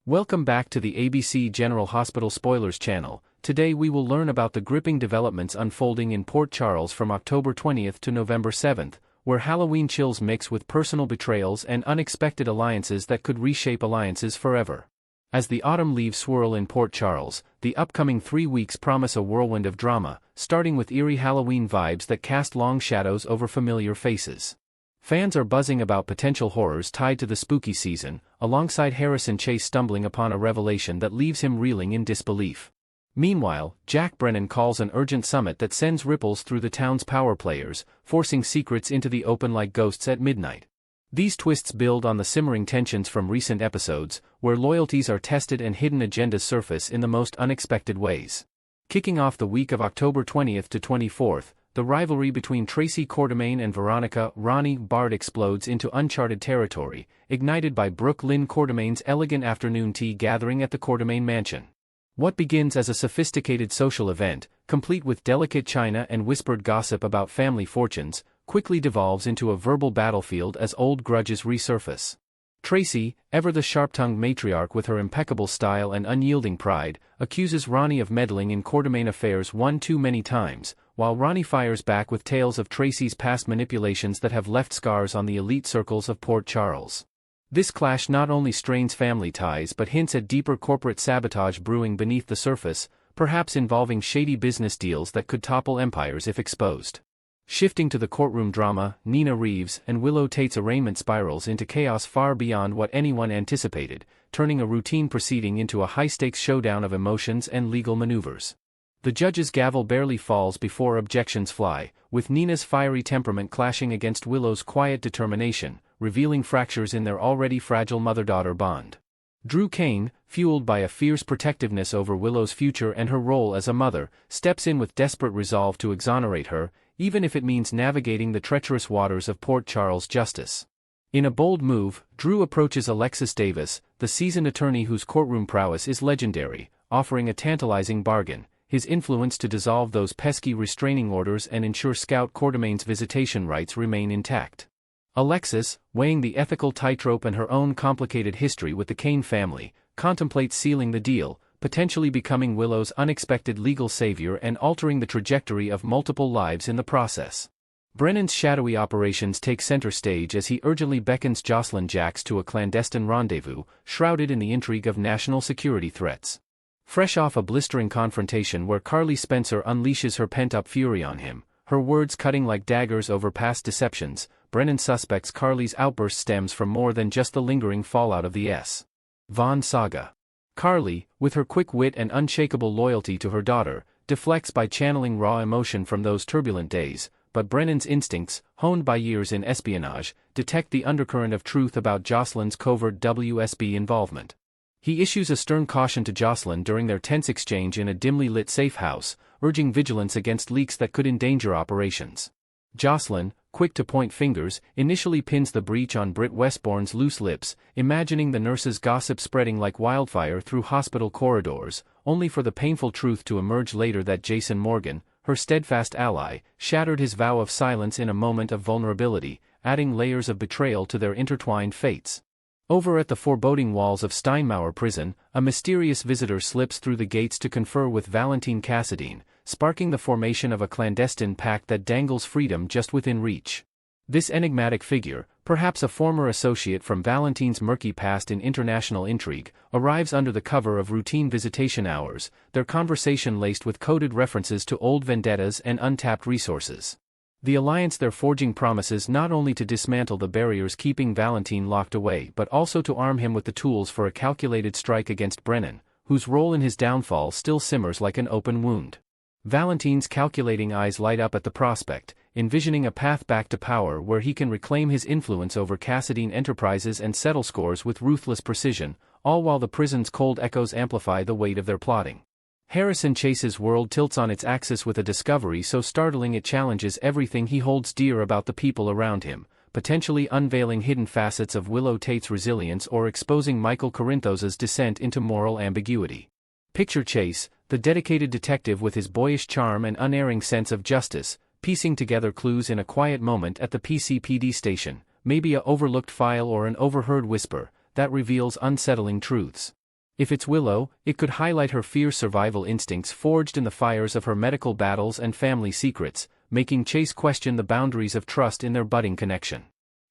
Welcome back to the ABC General Hospital Spoilers channel. Today we will learn about the gripping developments unfolding in Port Charles from October 20th to November 7th, where Halloween chills mix with personal betrayals and unexpected alliances that could reshape alliances forever. As the autumn leaves swirl in Port Charles, the upcoming 3 weeks promise a whirlwind of drama, starting with eerie Halloween vibes that cast long shadows over familiar faces. Fans are buzzing about potential horrors tied to the spooky season, alongside Harrison Chase stumbling upon a revelation that leaves him reeling in disbelief. Meanwhile, Jack Brennan calls an urgent summit that sends ripples through the town's power players, forcing secrets into the open like ghosts at midnight. These twists build on the simmering tensions from recent episodes, where loyalties are tested and hidden agendas surface in the most unexpected ways. Kicking off the week of October 20th to 24th, the rivalry between Tracy and Veronica Ronnie Bard explodes into uncharted territory, ignited by Brooke Lynn Quartermain's elegant afternoon tea gathering at the Quartermain mansion. What begins as a sophisticated social event, complete with delicate china and whispered gossip about family fortunes, quickly devolves into a verbal battlefield as old grudges resurface. Tracy, ever the sharp-tongued matriarch with her impeccable style and unyielding pride, accuses Ronnie of meddling in Quartermain affairs one too many times, while Ronnie fires back with tales of Tracy's past manipulations that have left scars on the elite circles of Port Charles. This clash not only strains family ties but hints at deeper corporate sabotage brewing beneath the surface, perhaps involving shady business deals that could topple empires if exposed. Shifting to the courtroom drama, Nina Reeves and Willow Tate's arraignment spirals into chaos far beyond what anyone anticipated, turning a routine proceeding into a high-stakes showdown of emotions and legal maneuvers. The judge's gavel barely falls before objections fly, with Nina's fiery temperament clashing against Willow's quiet determination, revealing fractures in their already fragile mother-daughter bond. Drew Kane, fueled by a fierce protectiveness over Willow's future and her role as a mother, steps in with desperate resolve to exonerate her, even if it means navigating the treacherous waters of Port Charles justice. In a bold move, Drew approaches Alexis Davis, the seasoned attorney whose courtroom prowess is legendary, offering a tantalizing bargain, his influence to dissolve those pesky restraining orders and ensure Scout Quartermain's visitation rights remain intact. Alexis, weighing the ethical tightrope and her own complicated history with the Kane family, contemplates sealing the deal, potentially becoming Willow's unexpected legal savior and altering the trajectory of multiple lives in the process. Brennan's shadowy operations take center stage as he urgently beckons Jocelyn Jacks to a clandestine rendezvous, shrouded in the intrigue of national security threats. Fresh off a blistering confrontation where Carly Spencer unleashes her pent-up fury on him, her words cutting like daggers over past deceptions, Brennan suspects Carly's outburst stems from more than just the lingering fallout of the S. Vaughn saga. Carly, with her quick wit and unshakable loyalty to her daughter, deflects by channeling raw emotion from those turbulent days, but Brennan's instincts, honed by years in espionage, detect the undercurrent of truth about Jocelyn's covert WSB involvement. He issues a stern caution to Jocelyn during their tense exchange in a dimly lit safe house, urging vigilance against leaks that could endanger operations. Jocelyn, quick to point fingers, initially pins the breach on Britt Westbourne's loose lips, imagining the nurse's gossip spreading like wildfire through hospital corridors, only for the painful truth to emerge later that Jason Morgan, her steadfast ally, shattered his vow of silence in a moment of vulnerability, adding layers of betrayal to their intertwined fates. Over at the foreboding walls of Steinmauer prison, a mysterious visitor slips through the gates to confer with Valentin Cassadine, sparking the formation of a clandestine pact that dangles freedom just within reach. This enigmatic figure, perhaps a former associate from Valentin's murky past in international intrigue, arrives under the cover of routine visitation hours, their conversation laced with coded references to old vendettas and untapped resources. The alliance they're forging promises not only to dismantle the barriers keeping Valentin locked away but also to arm him with the tools for a calculated strike against Brennan, whose role in his downfall still simmers like an open wound. Valentin's calculating eyes light up at the prospect, envisioning a path back to power where he can reclaim his influence over Cassadine Enterprises and settle scores with ruthless precision, all while the prison's cold echoes amplify the weight of their plotting. Harrison Chase's world tilts on its axis with a discovery so startling it challenges everything he holds dear about the people around him, potentially unveiling hidden facets of Willow Tate's resilience or exposing Michael Corinthos's descent into moral ambiguity. Picture Chase, the dedicated detective with his boyish charm and unerring sense of justice, piecing together clues in a quiet moment at the PCPD station, maybe a overlooked file or an overheard whisper, that reveals unsettling truths. If it's Willow, it could highlight her fierce survival instincts forged in the fires of her medical battles and family secrets, making Chase question the boundaries of trust in their budding connection.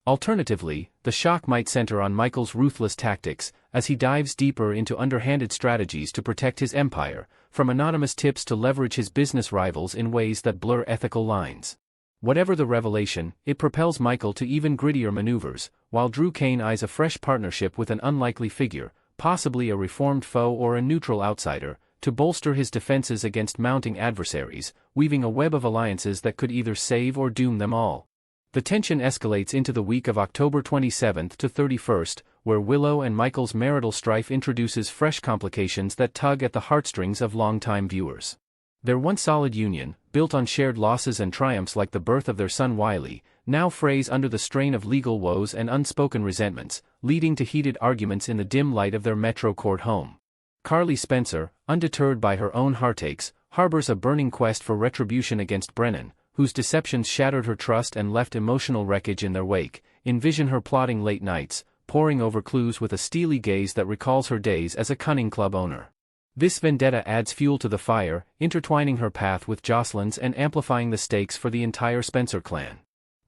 Alternatively, the shock might center on Michael's ruthless tactics, as he dives deeper into underhanded strategies to protect his empire, from anonymous tips to leverage his business rivals in ways that blur ethical lines. Whatever the revelation, it propels Michael to even grittier maneuvers, while Drew Kane eyes a fresh partnership with an unlikely figure, possibly a reformed foe or a neutral outsider, to bolster his defenses against mounting adversaries, weaving a web of alliances that could either save or doom them all. The tension escalates into the week of October 27th to 31st, where Willow and Michael's marital strife introduces fresh complications that tug at the heartstrings of longtime viewers. Their once solid union, built on shared losses and triumphs like the birth of their son Wiley, now frays under the strain of legal woes and unspoken resentments, leading to heated arguments in the dim light of their Metro Court home. Carly Spencer, undeterred by her own heartaches, harbors a burning quest for retribution against Brennan, whose deceptions shattered her trust and left emotional wreckage in their wake. Envision her plotting late nights, poring over clues with a steely gaze that recalls her days as a cunning club owner. This vendetta adds fuel to the fire, intertwining her path with Jocelyn's and amplifying the stakes for the entire Spencer clan.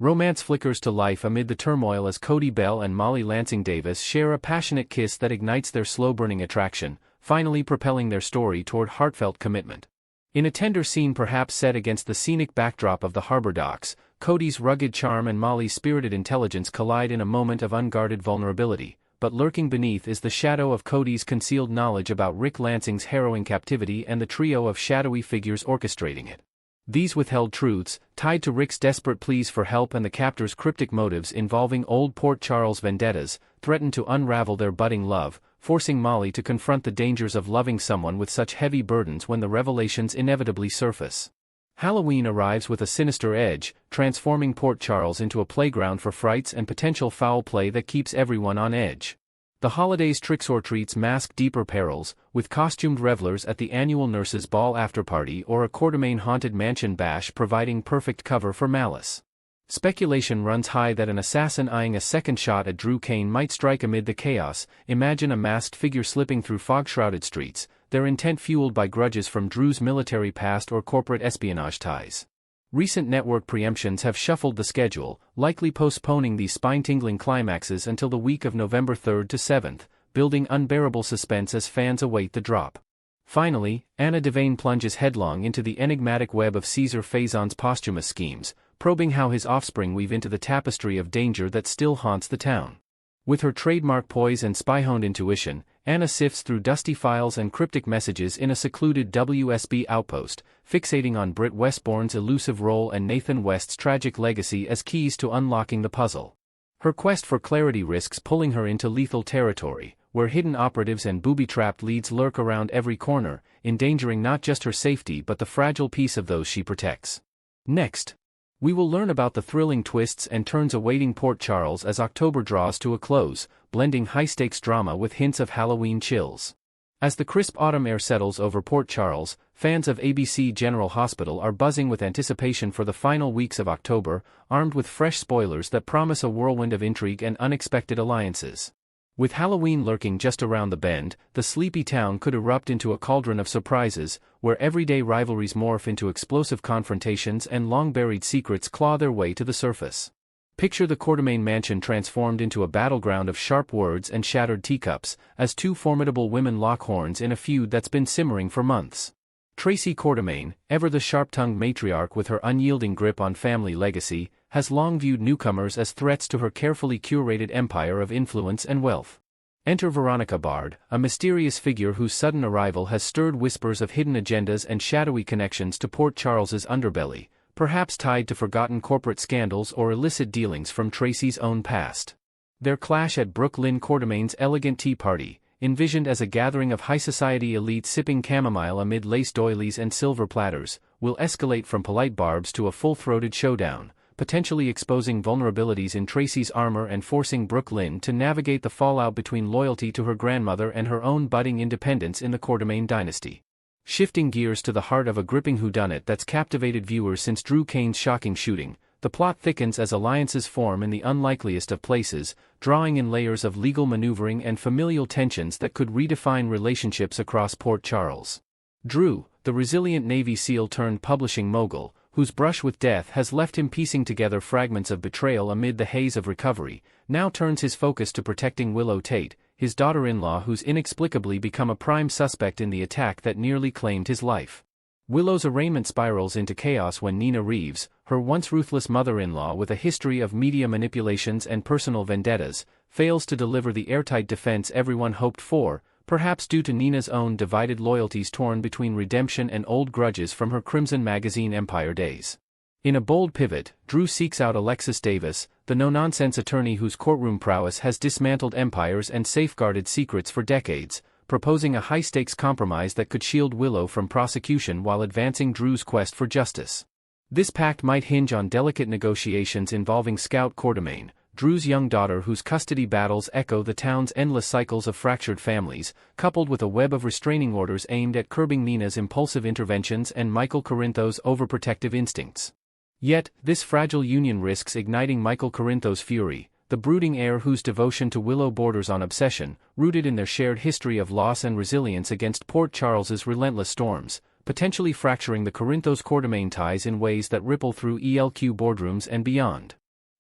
Romance flickers to life amid the turmoil as Cody Bell and Molly Lansing Davis share a passionate kiss that ignites their slow-burning attraction, finally propelling their story toward heartfelt commitment. In a tender scene perhaps set against the scenic backdrop of the harbor docks, Cody's rugged charm and Molly's spirited intelligence collide in a moment of unguarded vulnerability, but lurking beneath is the shadow of Cody's concealed knowledge about Rick Lansing's harrowing captivity and the trio of shadowy figures orchestrating it. These withheld truths, tied to Rick's desperate pleas for help and the captor's cryptic motives involving old Port Charles vendettas, threaten to unravel their budding love, forcing Molly to confront the dangers of loving someone with such heavy burdens when the revelations inevitably surface. Halloween arrives with a sinister edge, transforming Port Charles into a playground for frights and potential foul play that keeps everyone on edge. The holiday's tricks-or-treats mask deeper perils, with costumed revelers at the annual nurses' ball after-party or a Quartermain-haunted mansion bash providing perfect cover for malice. Speculation runs high that an assassin eyeing a second shot at Drew Kane might strike amid the chaos. Imagine a masked figure slipping through fog-shrouded streets, their intent fueled by grudges from Drew's military past or corporate espionage ties. Recent network preemptions have shuffled the schedule, likely postponing these spine-tingling climaxes until the week of November 3rd to 7th, building unbearable suspense as fans await the drop. Finally, Anna Devane plunges headlong into the enigmatic web of Caesar Faison's posthumous schemes, probing how his offspring weave into the tapestry of danger that still haunts the town. With her trademark poise and spy-honed intuition, Anna sifts through dusty files and cryptic messages in a secluded WSB outpost, fixating on Britt Westbourne's elusive role and Nathan West's tragic legacy as keys to unlocking the puzzle. Her quest for clarity risks pulling her into lethal territory, where hidden operatives and booby-trapped leads lurk around every corner, endangering not just her safety but the fragile peace of those she protects. Next, we will learn about the thrilling twists and turns awaiting Port Charles as October draws to a close, blending high-stakes drama with hints of Halloween chills. As the crisp autumn air settles over Port Charles, fans of ABC General Hospital are buzzing with anticipation for the final weeks of October, armed with fresh spoilers that promise a whirlwind of intrigue and unexpected alliances. With Halloween lurking just around the bend, the sleepy town could erupt into a cauldron of surprises, where everyday rivalries morph into explosive confrontations and long-buried secrets claw their way to the surface. Picture the Quartermain mansion transformed into a battleground of sharp words and shattered teacups, as two formidable women lock horns in a feud that's been simmering for months. Tracy Quartermain, ever the sharp-tongued matriarch with her unyielding grip on family legacy, has long viewed newcomers as threats to her carefully curated empire of influence and wealth. Enter Veronica Bard, a mysterious figure whose sudden arrival has stirred whispers of hidden agendas and shadowy connections to Port Charles's underbelly, perhaps tied to forgotten corporate scandals or illicit dealings from Tracy's own past. Their clash at Brooke Lynn Quartermain's elegant tea party, envisioned as a gathering of high-society elite sipping chamomile amid lace doilies and silver platters, will escalate from polite barbs to a full-throated showdown, potentially exposing vulnerabilities in Tracy's armor and forcing Brooke Lynn to navigate the fallout between loyalty to her grandmother and her own budding independence in the Quartermain dynasty. Shifting gears to the heart of a gripping whodunit that's captivated viewers since Drew Kane's shocking shooting, The plot thickens as alliances form in the unlikeliest of places, drawing in layers of legal maneuvering and familial tensions that could redefine relationships across Port Charles. Drew, the resilient Navy SEAL turned publishing mogul, whose brush with death has left him piecing together fragments of betrayal amid the haze of recovery, now turns his focus to protecting Willow Tate, his daughter-in-law who's inexplicably become a prime suspect in the attack that nearly claimed his life. Willow's arraignment spirals into chaos when Nina Reeves, her once ruthless mother-in-law with a history of media manipulations and personal vendettas, fails to deliver the airtight defense everyone hoped for, perhaps due to Nina's own divided loyalties torn between redemption and old grudges from her Crimson Magazine Empire days. In a bold pivot, Drew seeks out Alexis Davis, the no-nonsense attorney whose courtroom prowess has dismantled empires and safeguarded secrets for decades, proposing a high-stakes compromise that could shield Willow from prosecution while advancing Drew's quest for justice. This pact might hinge on delicate negotiations involving Scout Quartermain, Drew's young daughter whose custody battles echo the town's endless cycles of fractured families, coupled with a web of restraining orders aimed at curbing Nina's impulsive interventions and Michael Corinthos' overprotective instincts. Yet, this fragile union risks igniting Michael Corinthos' fury, the brooding heir whose devotion to Willow borders on obsession, rooted in their shared history of loss and resilience against Port Charles's relentless storms, potentially fracturing the Corinthos-Quartermain ties in ways that ripple through ELQ boardrooms and beyond.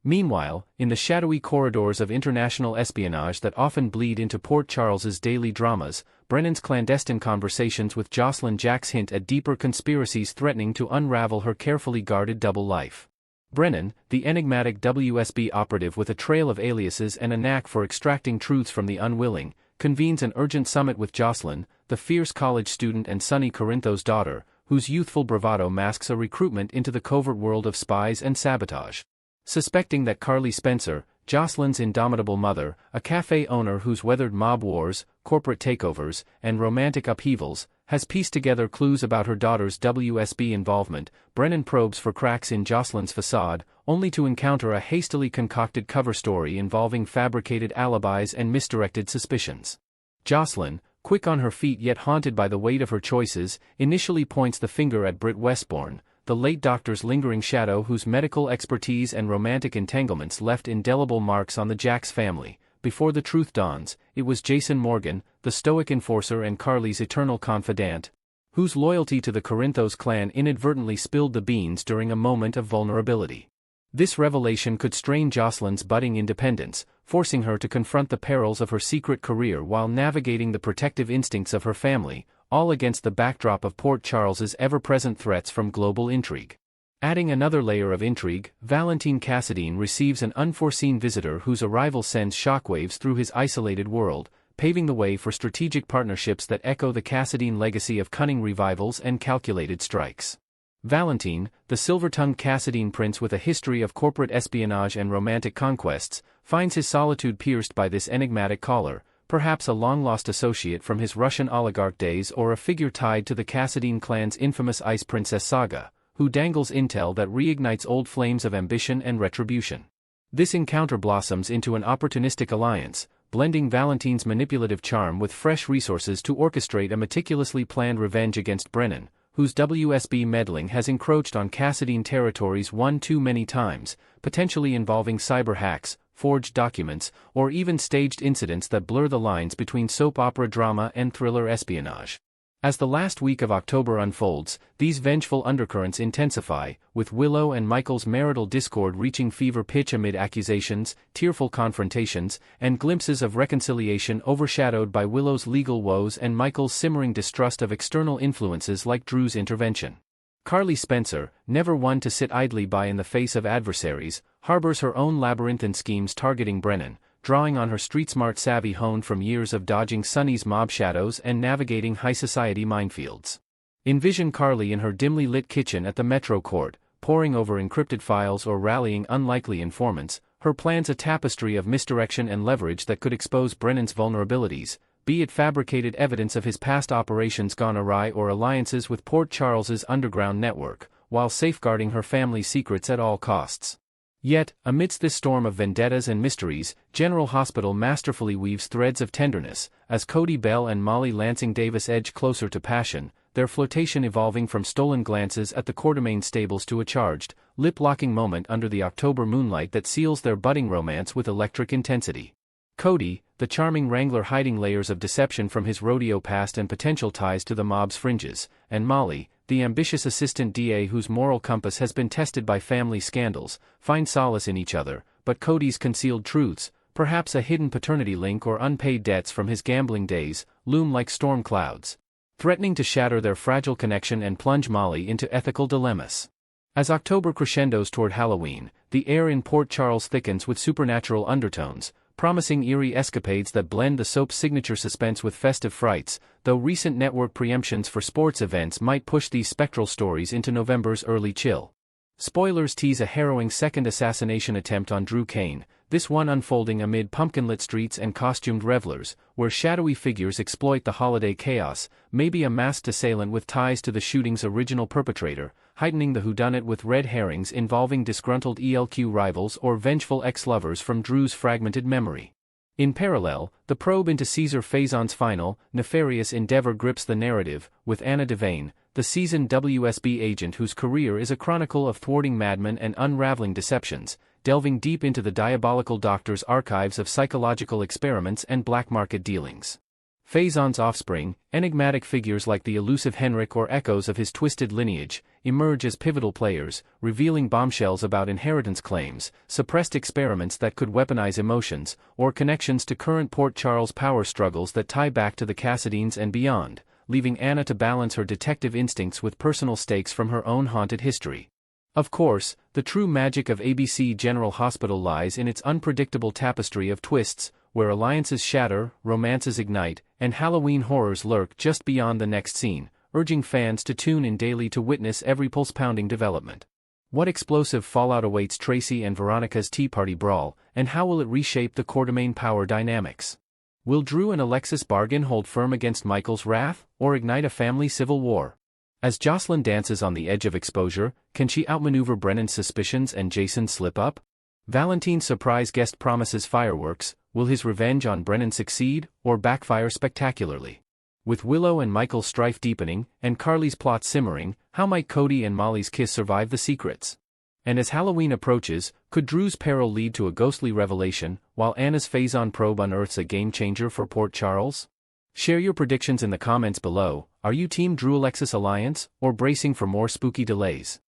Meanwhile, in the shadowy corridors of international espionage that often bleed into Port Charles's daily dramas, Brennan's clandestine conversations with Jocelyn Jacks hint at deeper conspiracies threatening to unravel her carefully guarded double life. Brennan, the enigmatic WSB operative with a trail of aliases and a knack for extracting truths from the unwilling, convenes an urgent summit with Jocelyn, the fierce college student and sunny Corinthos' daughter, whose youthful bravado masks a recruitment into the covert world of spies and sabotage. Suspecting that Carly Spencer, Jocelyn's indomitable mother, a cafe owner who's weathered mob wars, corporate takeovers, and romantic upheavals, has pieced together clues about her daughter's WSB involvement, Brennan probes for cracks in Jocelyn's facade, only to encounter a hastily concocted cover story involving fabricated alibis and misdirected suspicions. Jocelyn, quick on her feet yet haunted by the weight of her choices, initially points the finger at Britt Westbourne, the late doctor's lingering shadow whose medical expertise and romantic entanglements left indelible marks on the Jacks family. Before the truth dawns, it was Jason Morgan, the stoic enforcer and Carly's eternal confidant, whose loyalty to the Corinthos clan inadvertently spilled the beans during a moment of vulnerability. This revelation could strain Jocelyn's budding independence, forcing her to confront the perils of her secret career while navigating the protective instincts of her family, all against the backdrop of Port Charles's ever-present threats from global intrigue. Adding another layer of intrigue, Valentin Cassadine receives an unforeseen visitor whose arrival sends shockwaves through his isolated world, paving the way for strategic partnerships that echo the Cassadine legacy of cunning revivals and calculated strikes. Valentin, the silver-tongued Cassadine prince with a history of corporate espionage and romantic conquests, finds his solitude pierced by this enigmatic caller, perhaps a long-lost associate from his Russian oligarch days or a figure tied to the Cassadine clan's infamous Ice Princess saga, who dangles intel that reignites old flames of ambition and retribution. This encounter blossoms into an opportunistic alliance, blending Valentin's manipulative charm with fresh resources to orchestrate a meticulously planned revenge against Brennan, whose WSB meddling has encroached on Cassadine territories one too many times, potentially involving cyber hacks, forged documents, or even staged incidents that blur the lines between soap opera drama and thriller espionage. As the last week of October unfolds, these vengeful undercurrents intensify, with Willow and Michael's marital discord reaching fever pitch amid accusations, tearful confrontations, and glimpses of reconciliation overshadowed by Willow's legal woes and Michael's simmering distrust of external influences like Drew's intervention. Carly Spencer, never one to sit idly by in the face of adversaries, harbors her own labyrinthine schemes targeting Brennan, drawing on her street-smart savvy honed from years of dodging Sonny's mob shadows and navigating high-society minefields. Envision Carly in her dimly lit kitchen at the Metro Court, poring over encrypted files or rallying unlikely informants, her plans a tapestry of misdirection and leverage that could expose Brennan's vulnerabilities, be it fabricated evidence of his past operations gone awry or alliances with Port Charles's underground network, while safeguarding her family's secrets at all costs. Yet, amidst this storm of vendettas and mysteries, General Hospital masterfully weaves threads of tenderness, as Cody Bell and Molly Lansing Davis edge closer to passion, their flirtation evolving from stolen glances at the Quartermaine stables to a charged, lip-locking moment under the October moonlight that seals their budding romance with electric intensity. Cody, the charming wrangler hiding layers of deception from his rodeo past and potential ties to the mob's fringes, and Molly, the ambitious assistant DA whose moral compass has been tested by family scandals, find solace in each other, but Cody's concealed truths, perhaps a hidden paternity link or unpaid debts from his gambling days, loom like storm clouds, threatening to shatter their fragile connection and plunge Molly into ethical dilemmas. As October crescendos toward Halloween, the air in Port Charles thickens with supernatural undertones, promising eerie escapades that blend the soap's signature suspense with festive frights, though recent network preemptions for sports events might push these spectral stories into November's early chill. Spoilers tease a harrowing second assassination attempt on Drew Kane, this one unfolding amid pumpkin-lit streets and costumed revelers, where shadowy figures exploit the holiday chaos, maybe a masked assailant with ties to the shooting's original perpetrator, heightening the whodunit with red herrings involving disgruntled ELQ rivals or vengeful ex-lovers from Drew's fragmented memory. In parallel, the probe into Caesar Faison's final, nefarious endeavor grips the narrative, with Anna Devane, the seasoned WSB agent whose career is a chronicle of thwarting madmen and unraveling deceptions, delving deep into the diabolical doctor's archives of psychological experiments and black market dealings. Faison's offspring, enigmatic figures like the elusive Henrik or echoes of his twisted lineage, emerge as pivotal players, revealing bombshells about inheritance claims, suppressed experiments that could weaponize emotions, or connections to current Port Charles power struggles that tie back to the Cassadines and beyond, leaving Anna to balance her detective instincts with personal stakes from her own haunted history. Of course, the true magic of ABC General Hospital lies in its unpredictable tapestry of twists, where alliances shatter, romances ignite, and Halloween horrors lurk just beyond the next scene, urging fans to tune in daily to witness every pulse-pounding development. What explosive fallout awaits Tracy and Veronica's Tea Party brawl, and how will it reshape the Quartermaine power dynamics? Will Drew and Alexis bargain hold firm against Michael's wrath, or ignite a family civil war? As Jocelyn dances on the edge of exposure, can she outmaneuver Brennan's suspicions and Jason's slip-up? Valentin's surprise guest promises fireworks. Will his revenge on Brennan succeed, or backfire spectacularly? With Willow and Michael's strife deepening, and Carly's plot simmering, how might Cody and Molly's kiss survive the secrets? And as Halloween approaches, could Drew's peril lead to a ghostly revelation, while Anna's Faison probe unearths a game-changer for Port Charles? Share your predictions in the comments below. Are you Team Drew-Alexis Alliance, or bracing for more spooky delays?